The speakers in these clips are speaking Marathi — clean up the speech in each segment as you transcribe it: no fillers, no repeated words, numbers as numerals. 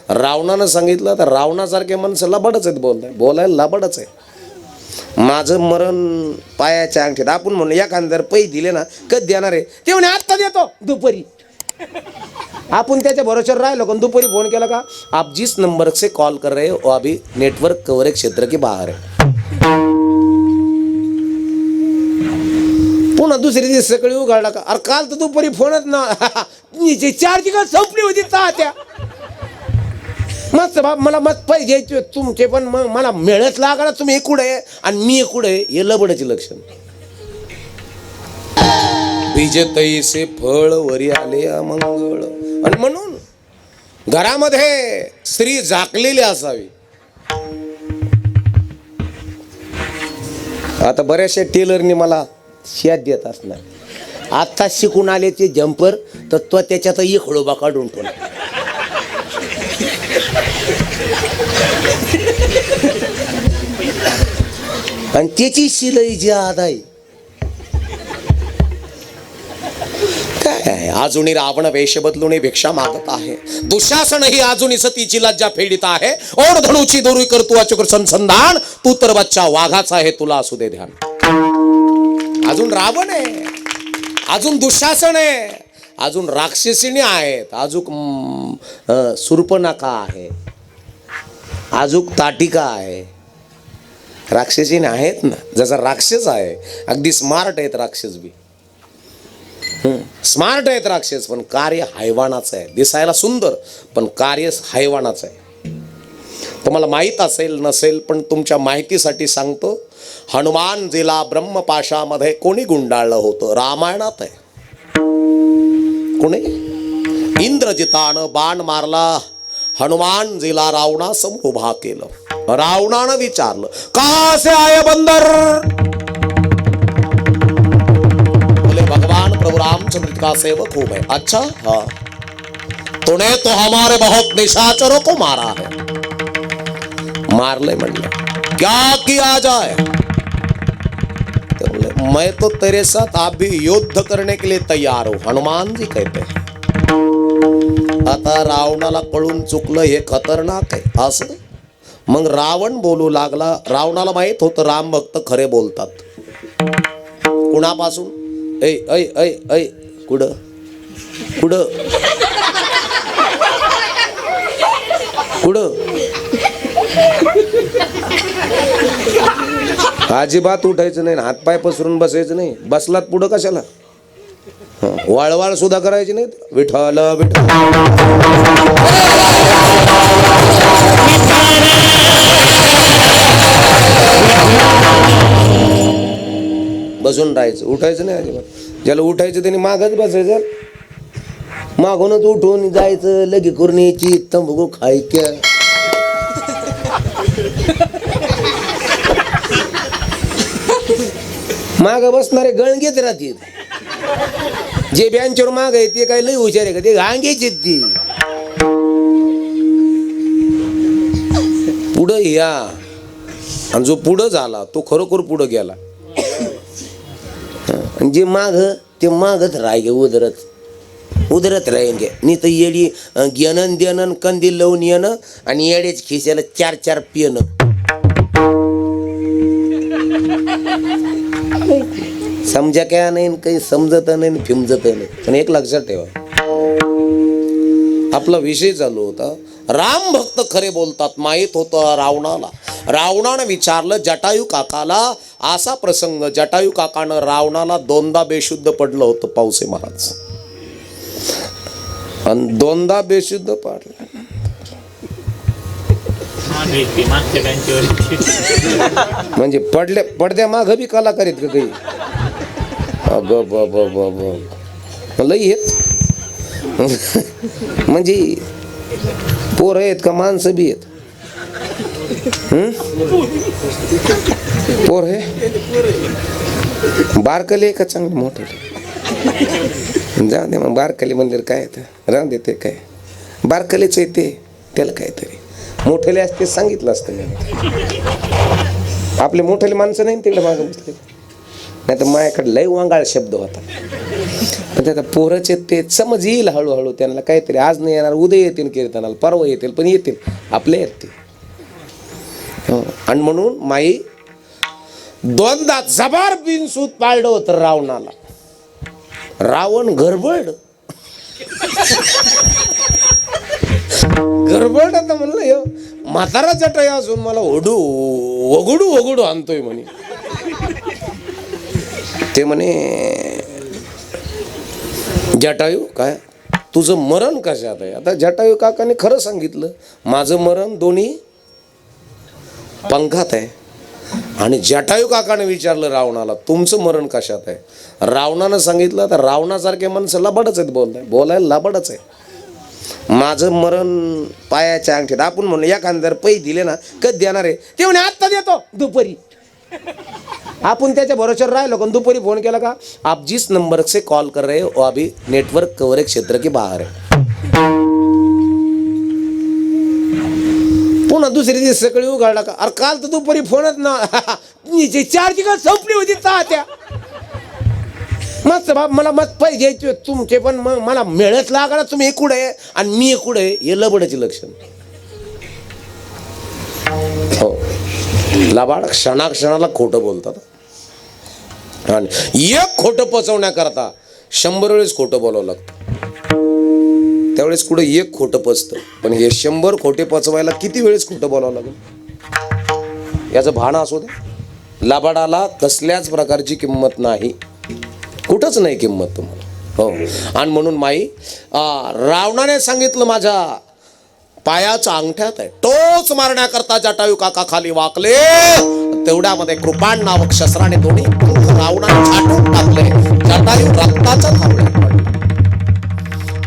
रावणानं सांगितलं तर रावणासारखे माणसं लबाडच आहेत, बोलायला लबाडच आहे. माझं मरण पायाच्या अंगठीत. आपण म्हणलं एखादं जर पैसे दिले ना, कधी देणार आहे ते म्हणे आत्ता देतो दुपारी. आपण त्याच्या भरोश्यावर राहिलो पण दुपारी फोन केला का, आप जिस नंबर से कॉल कर रहे हो अभी नेटवर्क कवरेज क्षेत्र के बाहर है. पुन्हा दुसरी दिवस सकाळी उघडला का, अरे काल तर दुपारी फोनच ना, चार्जिंग संपली होती तात्या. मस्त बाप, मला मस्त पैसे घ्यायचे तुमचे, पण मग मला मिळत लागला तुम्ही इकडे आणि मी इकडे, हे लबडाचे लक्षण. बीजे तैसे फळ वरी आले अमंगळ. आणि म्हणून घरामध्ये स्त्री झाकलेली असावी. आता बऱ्याचशा टेलरनी मला शेत देत असणार, आता शिकून आले ते जम्पर, तर तो त्याच्यात एक हळोबा काढून ठेवला. आणि त्याची शिलाई जी आदाय काय, अजूनही रावण वेश बदलून भिक्षा मागत आहे. दुःशासन ही अजूनही सतीची लज्जा फेडित आहे. ओढ धनुची दोरी करतो अचूक संसंधान, तू तर बच्चा वाघाचा आहे, तुला असू दे ध्यान. अजून रावण आहे, अजून दुःशासन आहे, अजून राक्षसिणी आहेत, अजून सुर्पनखा आहे, अजून ताटिका आहे. राक्षसीने आहेत ना, जसा राक्षस आहे. अगदी स्मार्ट आहेत राक्षस बी, स्मार्ट आहेत राक्षस, पण कार्य हैवानाचं आहे. दिसायला सुंदर पण कार्य हैवानाचं आहे. तुम्हाला माहीत असेल नसेल, पण तुमच्या माहितीसाठी सांगतो. हनुमानजीला ब्रह्मपाशामध्ये कोणी गुंडाळलं होतं? रामायणात आहे. कोणी? इंद्रजितानं बाण मारला, हनुमानजीला रावणासमोर उभा केलं. रावणानं विचारलं, कहां से आए बंदर? बोले भगवान प्रभु रामचंद्र का सेवक हूं मैं. अच्छा हाँ, तूने तो हमारे बहुत निशाचरों को मारा है. मारले म्हणलं, क्या किया जाए? तो बोले मैं तो तेरे साथ आप भी युद्ध करने के लिए तैयार हूं, हनुमान जी कहते हैं. आता रावणाला कळून चुकलं हे खतरनाक आहे असं. मग रावण बोलू लागला. रावणाला माहित होतं राम भक्त खरे बोलतात. कुणापासून? ऐ ऐ ऐ ऐ कुठं कुठं कुठं अजिबात उठायचं नाही, हातपाय पसरून बसायचं नाही. बसलात पुढं कशाला? वाळवाळ सुद्धा करायची नाही. विठ्ठल विठ्ठल बसून राहायचं, उठायचं नाही अजिबात. ज्याला उठायचं त्यांनी मागच बसायचं. मागूनच उठून जायचं, लगी करून यायची, तंबाखू खायच्या. माग बसणारे गळगेच राहतील. जे बँचवर माग आहे ते काय लई हुशार आहे का? ते गांगेच ती. पुढं या, आणि जो पुढं झाला तो खरोखर पुढं गेला. जे माग ते मागच राहिले, उदरत राहील. नाही तर येडी घेणं देणं, कंदील लावून येणं आणि येड्याच खिशाला 4-4 पिणं. समजा काय नाही, काही समजत नाही, फिमजत नाही. पण एक लक्षात ठेवा, आपला विषय चालू होता राम भक्त खरे बोलतात. माहित होतं रावणाला. रावणानं विचारलं जटायू काकाला. असा प्रसंग, जटायू काकानं रावणाला 2दा बेशुद्ध पडलं होतं पावसे महाराज. आणि 2दा बेशुद्ध पडलं म्हणजे पडद्या माग बी कलाकार आहेत का काही? लई हेच म्हणजे पोर आहेत का माणसं बी आहेत? पोर आहे बारकले का चांगलं मोठं? जाऊ दे मग, बारकली मंदिर काय राहून देते काय, बारकलेच येते त्याला काहीतरी. मोठेले असते सांगितलं असतं. आपले मोठेले माणसं नाही तिकडे मागं बसले, नाही तर माझ्याकडे लय वांगाळ शब्द होता. आता पोरच ते समज येईल हळूहळू, त्यांना काहीतरी आज नाही येणार, उद्या येतील कीर्तनाला, परवा येतील, पण येतील, आपले येतील. आणि म्हणून माई दोनदा जबार बिनसूत पाळलं होतं रावणाला. रावण गरबड आता म्हणलं म्हातारा जटाई असून मला ओगडू आणतोय म्हणे. ते म्हणे जटायू काय तुझं मरण कशात आहे? आता जटायू काकाने खरं सांगितलं, माझं मरण दोन्ही पंखात आहे. आणि जटायू काकाने विचारलं रावणाला, तुमचं मरण कशात आहे? रावणानं सांगितलं, तर रावणासारखे माणसं लबाडच आहेत, बोलायला लबाडच आहे. माझं मरण पायाच्या अंगठीत. आपण म्हणलं एखाद्या पैसे दिले ना, कधी देणार आहे? ते म्हणे आत्ता देतो दुपारी. आपण त्याच्या भरोश्यावर राहिलो, पण दुपारी फोन केला का, आप जिस नंबर से कॉल कर रहे हो अभी नेटवर्क कवरेज क्षेत्र के बाहर है. पुन्हा दुसरी दिवस सकाळी उघडला का, अरे काल तर दुपारी फोनच ना, चार्जिंग संपली होती तात्या. मस्त बाप, मला मस्त पैसे द्यायचे तुमचे, पण मग मला मिळत लागला तुम्ही कुठे आणि मी कुठे, हे लबडाचे लक्षण. हो, लबाड क्षणाक्षणाला खोटं बोलतात. आणि एक खोटं पचवण्याकरता 100 वेळेस खोटं बोलावं लागतं. त्यावेळेस कुठे एक खोटं पचतं, पण हे 100 खोटे पचवायला किती वेळेस खोटं बोलावं लागेल, याचं भान असू दे. लबाडाला कसल्याच प्रकारची किंमत नाही, कुठंच नाही किंमत तुम्हाला. हो, आणि म्हणून माई रावणाने सांगितलं माझ्या पायाच्या अंगठ्यात आहे. टोच मारण्याकरता जटायू काका खाली वाकले, तेवढ्यामध्ये कृपाण नावक शस्त्राने दोन्ही रावणाने छाटून टाकले. जटायू रक्ताचा थांबला.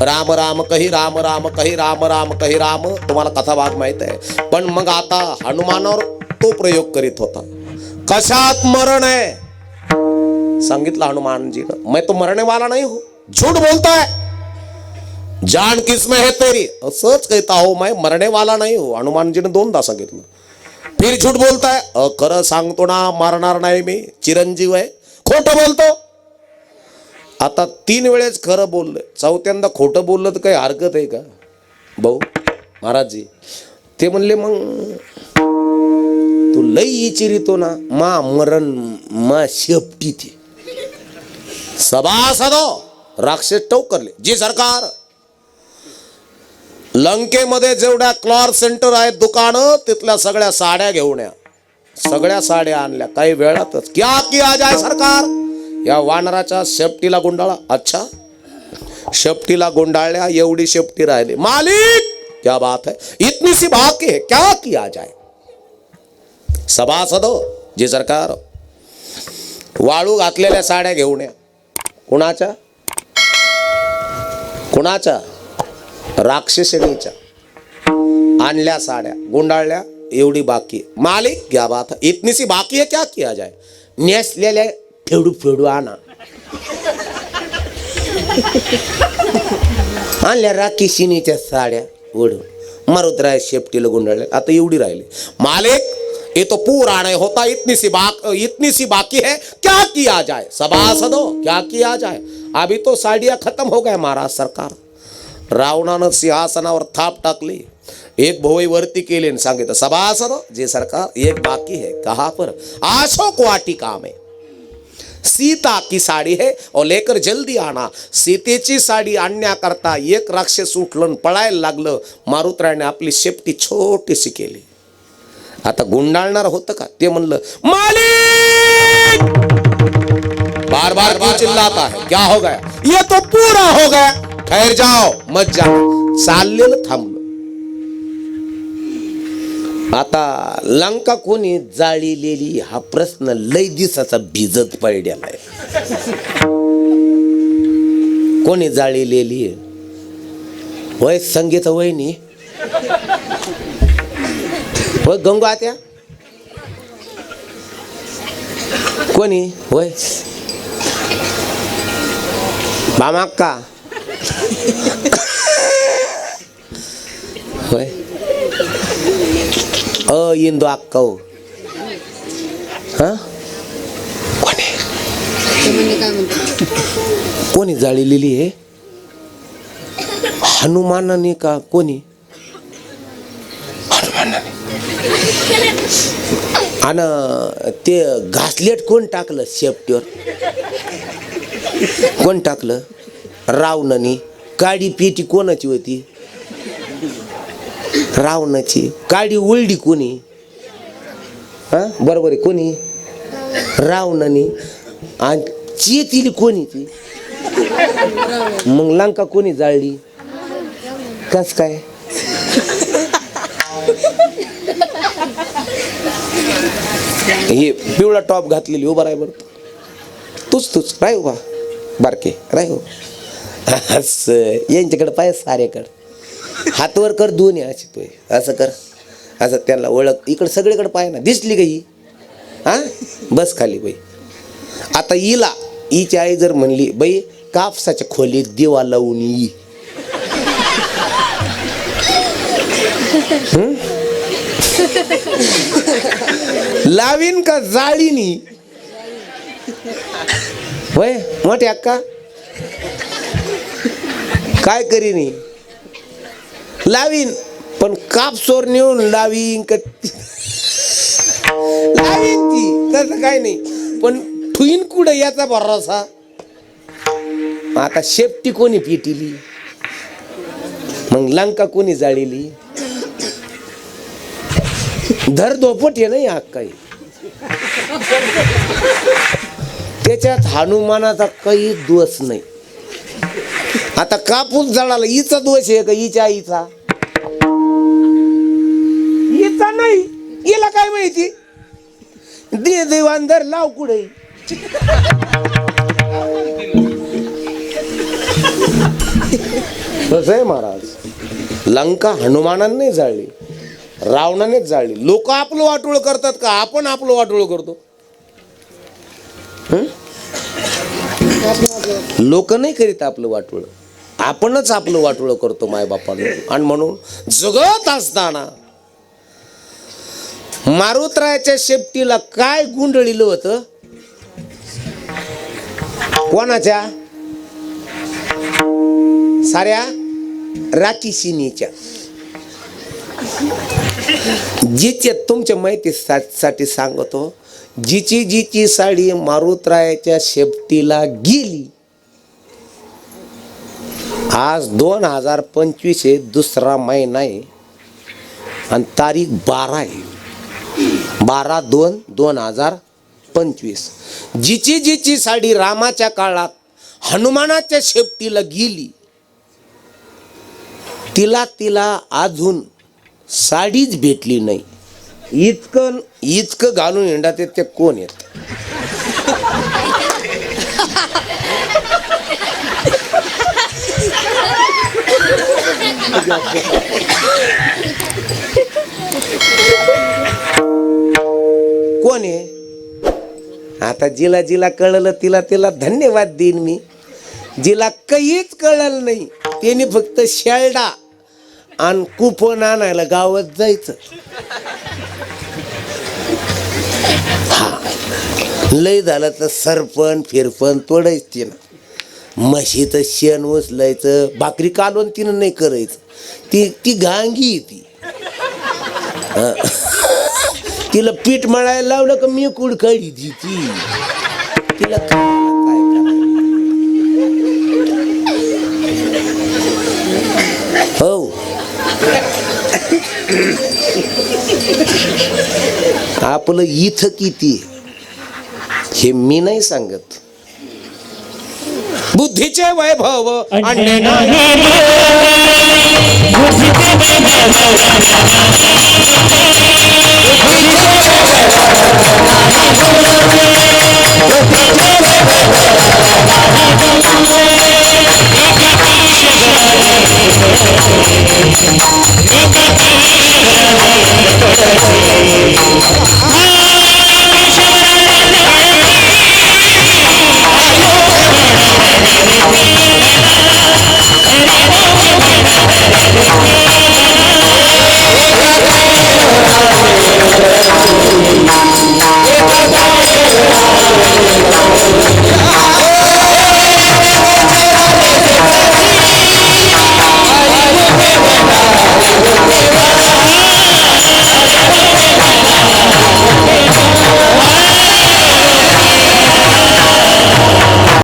राम राम कही राम राम कही राम राम कही राम. तुम्हाला कथा भाग माहित आहे. पण मग आता हनुमानावर तो प्रयोग करीत होता. कशात मरण आहे सांगितलं हनुमानजीनं, मैं तो मरने वाला नहीं हूं, झूठ बोलता है, जान किसमें है तेरी, सच कहता हो मैं मरने वाला नहीं हूं. हनुमानजीने 2दा सांगितलं. फिर झूठ बोलता है, खरं सांगतो ना, मरणार नाही मी, चिरंजीव आहे. खोटं बोलतो. आता 3 वेळेस खरं बोललं, 4थ्यांदा खोटं बोललं तर काही हरकत आहे का भाऊ महाराजजी? ते म्हणले, मग तू लई चिरितो ना, मा मरण मा शेपटी ती. सभासदो राक्षस टोकरले. जी सरकार, लंकेमध्ये जेवढ्या क्लॉथ सेंटर आहेत दुकानं, तिथल्या सगळ्या साड्या घेऊन या. सगळ्या साड्या आणल्या काही वेळातच. क्या किया जाय सरकार? या वानराच्या शेपटीला गुंडाळा. अच्छा, शेपटीला गुंडाळल्या, एवढी शेपटी राहिली. मालिक क्या बात है, इतनी सी बाकी है, क्या किया जाए? सभासदो जी सरकार, वाळू घातलेल्या साड्या घेऊन या. कुणाच्या? कुणाच्या? राक्षसिणीच्या. आणल्या साड्या, गुंडाळल्या, एवढी बाकी. मालिक क्या बात है, इतनी सी बाकी है, क्या किया जाए? नेसलेल्या फेडू आणा. आणल्या राक्षसिणीच्या साड्या ओढून मारुतराय शेपटीला गुंडाळल्या. आता एवढी राहिली. मालिक ये तो पूरा नहीं होता, इतनी सी बाकी है, क्या किया जाए? सभासदो क्या किया जाए? अभी तो साड़ियां खत्म हो गए महाराज सरकार. रावणानं सिंहासनावर थाप टाकली, एक भोई वरती केली आणि सांगितलं, सभासदो जी सरकार, एक बाकी है. कहा पर? अशोक वाटिका में सीता की साडी है और लेकर जल्दी आना. सीतेची साडी आणण्याकरता एक राक्षस उठलं पळायला लागलं. मारुतरायाने आपली शेपटी छोटीशी केली. आता गुंडाळणार होतं का? ते म्हणलं, मालिक बार बार क्यों चिल्लाता है, क्या हो गया? ये तो पूरा हो गया, ठहर जाओ मत जाओ. चाललेलं थांबलं. आता लंका कोणी जाळीलेली हा प्रश्न लय दिवसाचा भिजत पडलेला आहे. कोणी जाळीलेली वय? संगीता वहिनी, होय गंगू आत्या, कोणी होय? मामा अक्का होय? इंदू अक्का. हा, कोणी? म्हणजे काय म्हणतात? कोणी जाळलेली आहे? हनुमानाने का कोणी? हनुमानाने. आणि ते घासलेट कोण टाकलं शेपटीवर? कोण टाकलं? रावणाने. काडी पेटी कोणाची होती? रावणाची. काडी उलडी कोणी? हा बरोबर आहे, कोणी? रावणाने. आणि चेतीली कोणी ती? मग लंका कोणी जाळली? कस काय? हे पिवळा टॉप घातलेली उभा राय बरं. तूच राय उभा बारके राय हो. असं यांच्याकडे पाय साऱ्याकडे हातवर कर दोन्ही असे पाय असं कर असं त्यांना ओळख. इकडे सगळीकडे पाय ना. दिसली का ही? हा बस खाली बाई. आता हिला हिची आई जर म्हणली बाई कापसाच्या खोलीत दिवा लावून ये, लावीन का जाळीनी? होय मोठी अक्का काय करीनी? लावीन. पण कापसोर नेऊन लावीन का? लावीन ती, तसं काय नाही. पण ठुईन कुठं याचा भरोसा? आता शेपटी कोणी पिटिली? मग लंका कोणी जाळीली? धर धोपट हे नाही काही. त्याच्यात हनुमानाचा काही दोष नाही. आता कापूस जळाला हिचा दोष आहे का हिच्या आईचा? हिचा नाही. हिला काय माहिती? दे देवान धर लाव कुठे. कसं आहे महाराज, लंका हनुमानाने नाही जाळली, रावणानेच जाळली. लोक आपलं वाटोळ करतात का आपण आपलं वाटोळ करतो? लोक नाही करीत आपलं वाटोळ, आपणच आपलं वाटोळ करतो मायबापानं. आणि म्हणून जगत असताना मारुतरायाच्या शेपटीला काय गुंडळीलं होतं? कोणाच्या? साऱ्या राखीशिनीच्या. जिच्या तुमच्या माहितीसाठी सांगतो, जिची साडी मारुतरायाच्या शेपटीला गेली, आज 2025 आहे, दुसरा महिना आहे आणि तारीख 12 आहे, 12/2/2025. जिची साडी रामाच्या काळात हनुमानाच्या शेपटीला गेली, तिला अजून साडीच भेटली नाही. इतकं घालून हिंडा ते कोण येत? कोण आहे? आता जिला कळलं तिला धन्यवाद देईन मी. जिला काहीच कळलं नाही त्याने फक्त शेळडा आणि कुपन आणायला गावात जायचं. लय झालं तर सरपण फिरपण तोडायचं ना. म्हशीचं शेण उचलायचं, भाकरी कालवून तिनं नाही करायचं. ती गांगी ती. तिला पीठ मळायला लावलं का मी कुड काढी ती तिला काय हो. आपलं इथं किती हे मी नाही सांगत. बुद्धीचे वैभव अन्य नाही.